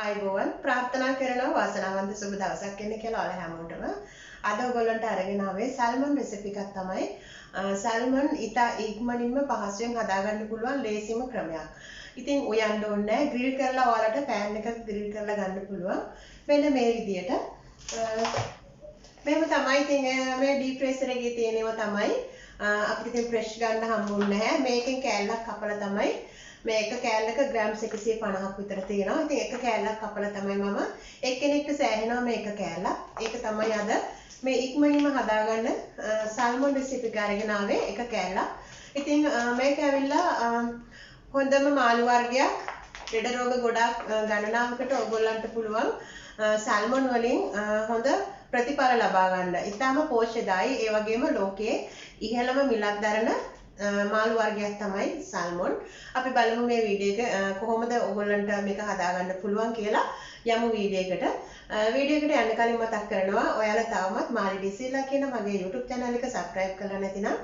ආයුබෝවන් ප්‍රාර්ථනා කරනවා වාසනාවන්ත සුබ දවසක් වෙන්න කියලා ඔයාලා හැමෝටම. අද ඔයගොල්ලන්ට අරගෙන ආවේ සල්මන් රෙසිපි එකක් තමයි. සල්මන් ඉතා ඉක්මනින්ම පහසුවෙන් හදාගන්න පුළුවන් ලේසිම ක්‍රමයක්. ඉතින් උයන්න ඕනේ නැහැ. ග්‍රිල් කරලා ඔයාලට පෑන් එකක ග්‍රිල් කරලා ගන්න පුළුවන්. මෙන්න මේ විදියට. මෙහෙම තමයි ඉතින් මේ ඩීප් ෆ්‍රීසර් එකේ තියෙනව තමයි. අපිට ඉතින් ෆ්‍රෙෂ් ගන්න හම්බුන්නේ නැහැ. මේකෙන් කෑල්ලක් කපලා තමයි මේක කෑල්ලක ග්‍රෑම් 150ක් විතර තියෙනවා. ඉතින් එක කෑල්ලක් කපලා තමයි මම එක්කෙනෙක්ට සෑහෙනවා මේක කෑල්ලක්. ඒක තමයි අද මේ ඉක්මනින්ම හදාගන්න සල්මන් රෙසිපි එක අරගෙන ආවේ එක කෑල්ලක්. ඉතින් මේක ඇවිල්ලා හොඳම මාළු වර්ගයක්. ලෙඩ රෝග ගොඩාක් ගණනාවකට ඔයගොල්ලන්ට පුළුවන් සල්මන් වලින් හොඳ ප්‍රතිඵල ලබා ගන්න. ඊටාම පෝෂ්‍යදායී ඒ වගේම ලෝකයේ ඉහළම මිලක් දරන මාළු වර්ගයක් තමයි සල්මොන්. අපි බලමු මේ වීඩියෝ එක කොහොමද ඔයගොල්ලන්ට මේක හදාගන්න පුළුවන් කියලා. යමු වීඩියෝ එකට. වීඩියෝ එකට යන්න කලින් මතක් කරනවා ඔයාලා තවමත් Maleedesilva කියන මගේ YouTube channel එක subscribe කරලා නැතිනම්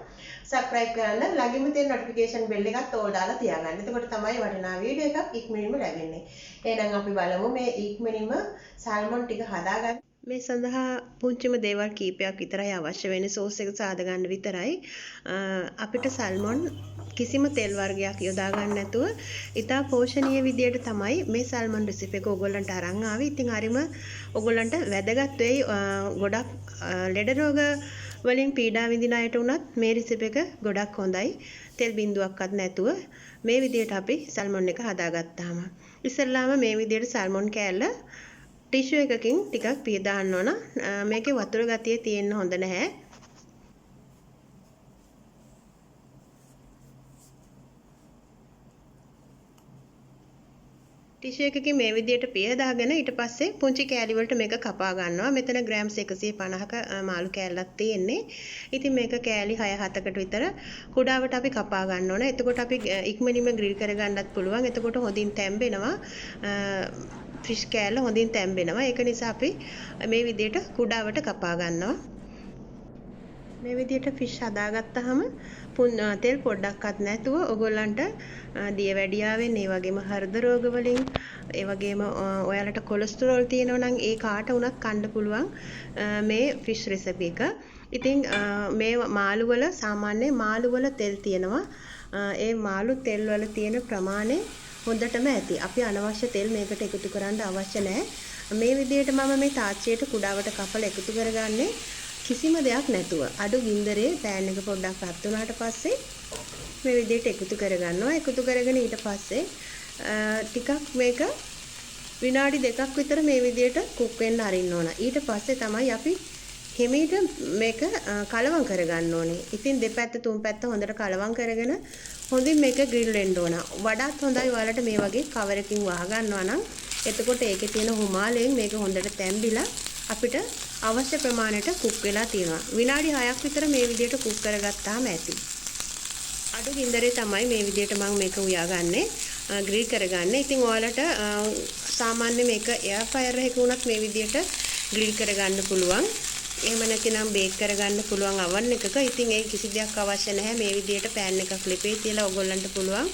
subscribe කරන්න. ළඟින්ම තියෙන notification bell එකත් ඕල් දාලා තියාගන්න. එතකොට තමයි වටිනා වීඩියෝ එකක් ඉක්මනින්ම ලැබෙන්නේ. එහෙනම් අපි බලමු මේ ඉක්මනින්ම සල්මොන් ටික හදාගන්න. මේ සඳහා පුංචිම දේවල් කීපයක් විතරයි අවශ්‍ය වෙන්නේ. සෝස් එක සාද ගන්න විතරයි. අපිට සල්මොන් කිසිම තෙල් වර්ගයක් යොදා ගන්න නැතුව ඉතා පෝෂණීය විදියට තමයි මේ සල්මන් රෙසිපි එක ඔයගොල්ලන්ට අරන් ආවේ. ඉතින් හරිම ඔයගොල්ලන්ට වැදගත් වෙයි. ගොඩක් ලෙඩ රෝග වලින් පීඩා විඳින අයට උනත් මේ රෙසිපි එක ගොඩක් හොඳයි. තෙල් බිඳුවක්වත් නැතුව මේ විදියට අපි සල්මොන් එක හදාගත්තාම ඉස්සෙල්ලාම මේ විදියට සල්මොන් කෑල්ල ටිෂු එකකින් ටිකක් පිය දාන්න ඕන. මේකේ වතුර ගතිය තියෙන්න හොඳ නැහැ. ටිෂු එකකින් මේ විදියට පිය දාගෙන ඊට පස්සේ පුංචි කෑලි වලට මේක කපා ගන්නවා. මෙතන ග්‍රෑම් 150ක මාළු කෑල්ලක් තියෙන්නේ. ඉතින් මේක කෑලි 6-7කට විතර කුඩාවට අපි කපා ගන්න ඕන. එතකොට අපි ඉක්මනින්ම ග්‍රිල් කරගන්නත් පුළුවන්. එතකොට හොඳින් තැම්බෙනවා. ෆිෂ් කෑල්ල හොඳින් තැම්බෙනවා. ඒක නිසා අපි මේ විදියට කුඩාවට කපා ගන්නවා. මේ විදියට ෆිෂ් හදාගත්තාම තෙල් පොඩ්ඩක්වත් නැතුව ඔයගොල්ලන්ට දියවැඩියාවෙන් ඒ වගේම හෘද රෝග වලින් ඒ වගේම ඔයාලට කොලෙස්ටරෝල් තියෙනවා නම් ඒ කාට වුණත් කන්න පුළුවන් මේ ෆිෂ් රෙසිපි එක. ඉතින් මේ මාළු වල සාමාන්‍ය මාළු වල තෙල් තියෙනවා. ඒ මාළු තෙල් වල තියෙන ප්‍රමාණය හොඳටම ඇති. අපි අනවශ්‍ය තෙල් මේකට එකතු කරන්න අවශ්‍ය නැහැ. මේ විදිහට මම මේ තාච්චියට කුඩාවට කපලා එකතු කරගන්නේ කිසිම දෙයක් නැතුව. අඩු ගින්දරේ පෑන් එක පොඩ්ඩක් රත් වුණාට පස්සේ මේ විදිහට එකතු කරගන්නවා. එකතු කරගෙන ඊට පස්සේ ටිකක් මේක විනාඩි 2ක් විතර මේ විදිහට කුක් වෙන්න අරින්න ඕන. ඊට පස්සේ තමයි අපි හිමීට මේක කලවම් කරගන්න ඕනේ. ඉතින් දෙපැත්ත තුන් පැත්ත හොඳට කලවම් කරගෙන හොඳින් මේක ග්‍රිල් වෙන්න ඕන. වඩාත් හොඳයි ඔයාලට මේ වගේ කවර් එකකින් වහ ගන්නවා නම්. එතකොට ඒකේ තියෙන හුමාලයෙන් මේක හොඳට තැම්බිලා අපිට අවශ්‍ය ප්‍රමාණයට කුක් වෙලා තියෙනවා. විනාඩි 6ක් විතර මේ විදිහට කුක් කරගත්තාම ඇති. අඩු ගින්දරේ තමයි මේ විදිහට මම මේක උයාගන්නේ. ග්‍රිල් කරගන්නේ. ඉතින් ඔයාලට සාමාන්‍ය මේක එයාර් ෆ්‍රයර් එකක උනත් මේ විදිහට ග්‍රිල් කරගන්න පුළුවන්. එහෙම නැතිනම් බේක් කරගන්න පුළුවන් oven එකක. ඉතින් ඒ කිසි දෙයක් අවශ්‍ය නැහැ. මේ විදිහට පෑන් එකක් ලිපේ තියලා ඔයගොල්ලන්ට පුළුවන්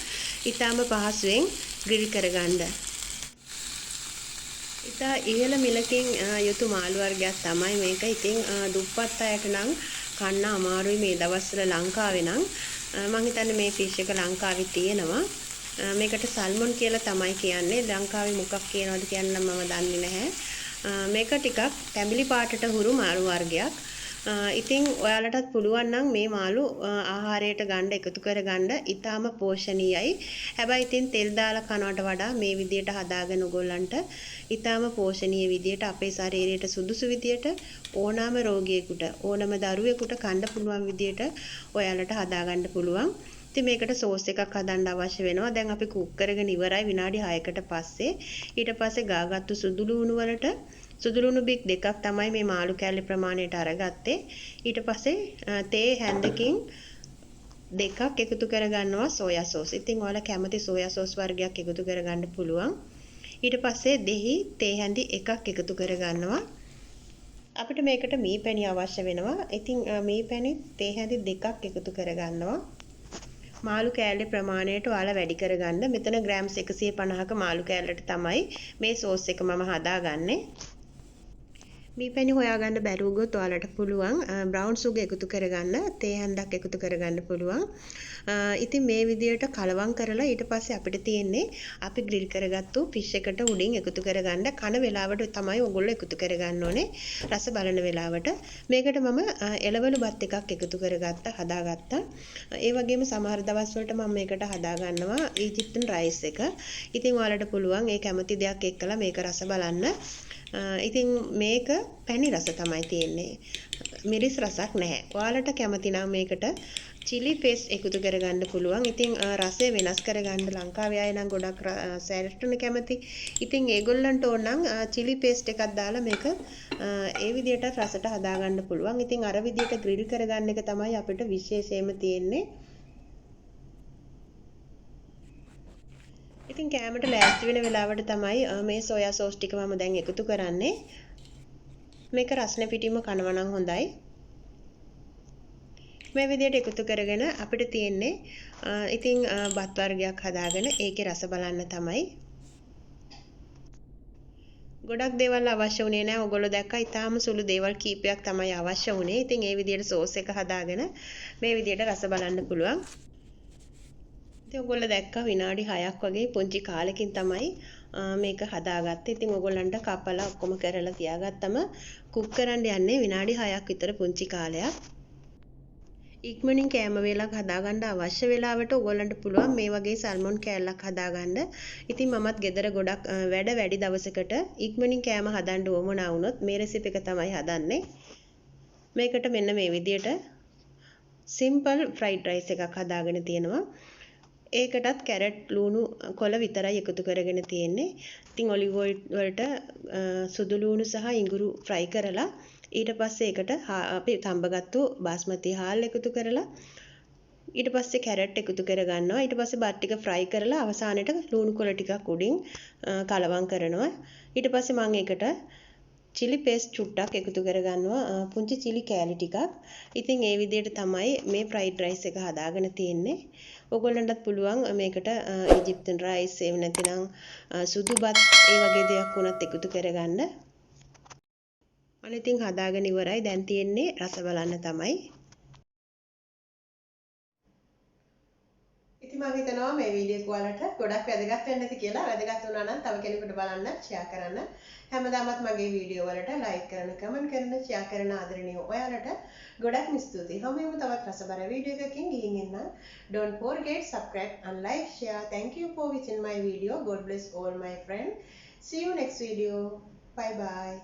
ඊටාම පහසුවෙන් ග්‍රිල් කරගන්න. ඉතා ඉහළ මිලකින් යුතු මාළු වර්ගයක් තමයි මේක. ඉතින් දුප්පත් අයට නම් කන්න අමාරුයි මේ දවස්වල ලංකාවේ නම්. මම හිතන්නේ මේ ෆිෂ් එක ලංකාවේ තියෙනවා. මේකට සල්මොන් කියලා තමයි කියන්නේ. ලංකාවේ මොකක් කියනවද කියන්න මම දන්නේ නැහැ. මේක ටිකක් තැඹිලි පාටට හුරු මාළු වර්ගයක්. ඉතින් ඔයාලටත් පුළුවන් නම් මේ මාළු ආහාරයට ගන්න එකතු කරගන්න ඊටාම පෝෂණීයයි. හැබැයි ඉතින් තෙල් දාලා කනවට වඩා මේ විදියට හදාගෙන ඔයගොල්ලන්ට ඊටාම පෝෂණීය විදියට අපේ ශරීරයට සුදුසු විදියට ඕනෑම රෝගියෙකුට ඕනම දරුවෙකුට කන්න පුළුවන් විදියට ඔයාලට හදාගන්න පුළුවන්. ඉතින් මේකට සෝස් එකක් හදන්න අවශ්‍ය වෙනවා. දැන් අපි කුක් කරගෙන ඉවරයි විනාඩි 6කට පස්සේ. ඊට පස්සේ ගාගත්තු සුදු ලුණු වලට සුදු ලුණු බික් දෙකක් තමයි මේ මාළු කෑල්ලේ ප්‍රමාණයට අරගත්තේ. ඊට පස්සේ තේ හැන්දකින් දෙකක් එකතු කරගන්නවා සෝයා සෝස්. ඉතින් ඔයාලා කැමති සෝයා සෝස් වර්ගයක් එකතු කරගන්න පුළුවන්. ඊට පස්සේ දෙහි තේ හැඳි එකක් එකතු කරගන්නවා. අපිට මේකට මී පැණි අවශ්‍ය වෙනවා. ඉතින් මී පැණි තේ හැඳි දෙකක් එකතු කරගන්නවා. මාළු කෑල්ලේ ප්‍රමාණයට ඔයාලා වැඩි කරගන්න. මෙතන ග්‍රෑම්ස් 150ක මාළු කෑල්ලට තමයි මේ සෝස් එක මම හදාගන්නේ. මේ පැණි හොයාගන්න බැරුව ගොත් ඔයාලට පුළුවන් බ්‍රවුන් සුගර් එකතු කරගන්න, තේ හැන්දක් එකතු කරගන්න පුළුවන්. ඉතින් මේ විදියට කලවම් කරලා ඊට පස්සේ අපිට තියෙන්නේ අපි ග්‍රිල් කරගත්තු ෆිෂ් එකට උඩින් එකතු කරගන්න කන වෙලාවට තමයි ඔයගොල්ලෝ එකතු කරගන්න ඕනේ රස බලන වෙලාවට. මේකට මම එලවල බත් එකක් එකතු කරගත්තා, හදාගත්තා. ඒ වගේම සමහර දවස් වලට මම මේකට හදාගන්නවා ඊජිප්තුන් රයිස් එක. ඉතින් ඔයාලට පුළුවන් ඒ කැමති දෙයක් එක්කලා මේක රස බලන්න. ඉතින් මේක පැණි රස තමයි තියෙන්නේ. මිරිස් රසක් නැහැ. ඔයාලට කැමති නම් මේකට chili paste එකතු කරගන්න පුළුවන්. ඉතින් රසය වෙනස් කරගන්න ලංකාවේ අය නම් ගොඩක් සෑල්ට්න කැමති. ඉතින් ඒගොල්ලන්ට ඕන නම් chili paste එකක් දාලා මේක ඒ විදිහට රසට හදාගන්න පුළුවන්. ඉතින් අර විදිහට ග්‍රිල් කරගන්න එක තමයි අපිට විශේෂයෙන්ම තියෙන්නේ. ඉතින් කෑමට ලෑස්ති වෙන වෙලාවට තමයි මේ සෝයා සෝස් ටික මම දැන් එකතු කරන්නේ. මේක රස්නේ පිටින්ම කනවා නම් හොඳයි. මේ විදිහට එකතු කරගෙන අපිට තියෙන්නේ ඉතින් බත් වර්ගයක් හදාගෙන ඒකේ රස බලන්න තමයි. ගොඩක් දේවල් අවශ්‍ය වුණේ නැහැ. ඔයගොල්ලෝ දැක්කා ඊටාම සුළු දේවල් කීපයක් තමයි අවශ්‍ය වුණේ. ඉතින් ඒ විදිහට සෝස් එක හදාගෙන මේ විදිහට රස බලන්න පුළුවන්. ඉතින් ඔයගොල්ලෝ දැක්කා විනාඩි 6ක් වගේ පුංචි කාලෙකින් තමයි මේක හදාගත්තේ. ඉතින් ඔයගොල්ලන්ට කපලා ඔක්කොම කරලා තියාගත්තම කුක් කරන්න යන්නේ විනාඩි 6ක් විතර පුංචි කාලයක්. ඉක්මනින් කෑම වේලක් හදාගන්න අවශ්‍ය වෙලාවට ඔයගොල්ලන්ට පුළුවන් මේ වගේ සල්මොන් කෑල්ලක් හදාගන්න. ඉතින් මමත් ගෙදර ගොඩක් වැඩි දවසකට ඉක්මනින් කෑම හදන්න උවමනා වුණොත් මේ රෙසිපි එක තමයි හදන්නේ. මේකට මෙන්න මේ විදියට සිම්පල් ෆ්‍රයිඩ් රයිස් එකක් හදාගෙන තියෙනවා. ඒකටත් කැරට් ලුණු කොළ විතරයි එකතු කරගෙන තියෙන්නේ. ඉතින් ඔලිව් ඔයිල් වලට සුදු ලුණු සහ ඉඟුරු ෆ්‍රයි කරලා ඊට පස්සේ ඒකට අපි තඹගත්තු බාස්මති හාල් එකතු කරලා ඊට පස්සේ කැරට් එකතු කරගන්නවා. ඊට පස්සේ බත් ටික ෆ්‍රයි කරලා අවසානයේට ලුණු කොළ ටිකක් උඩින් කලවම් කරනවා. ඊට පස්සේ මම ඒකට chili paste චුට්ටක් එකතු කරගන්නවා, පුංචි chili කෑලි ටිකක්. ඉතින් ඒ විදිහට තමයි මේ fried rice එක හදාගෙන තියෙන්නේ. ඔයගොල්ලන්ටත් පුළුවන් මේකට ඊජිප්තුන් රයිස් එහෙම නැතිනම් සුදු බත් ඒ වගේ දෙයක් වුණත් එකතු කරගන්න. අනිතින් හදාගෙන ඉවරයි. දැන් තියෙන්නේ රස බලන්න තමයි. ඉතින් මම හිතනවා මේ වීඩියෝ එක ඔයාලට ගොඩක් වැදගත් වෙන්න ඇති කියලා. වැදගත් වුණා නම් තව කෙනෙකුට බලන්න ෂෙයා කරන්න. හැමදාමත් මගේ වීඩියෝ වලට ලයික් කරන, කමෙන්ට් කරන, ෂෙයා කරන ආදරණීය ඔයාලට ගොඩක්ම ස්තුතියි. හැමෝම තවත් රසබර වීඩියෝ එකකින් ගිහින් එන්න. Don't forget subscribe and like, share. Thank you for watching my video. God bless all my friends. See you next video. Bye bye.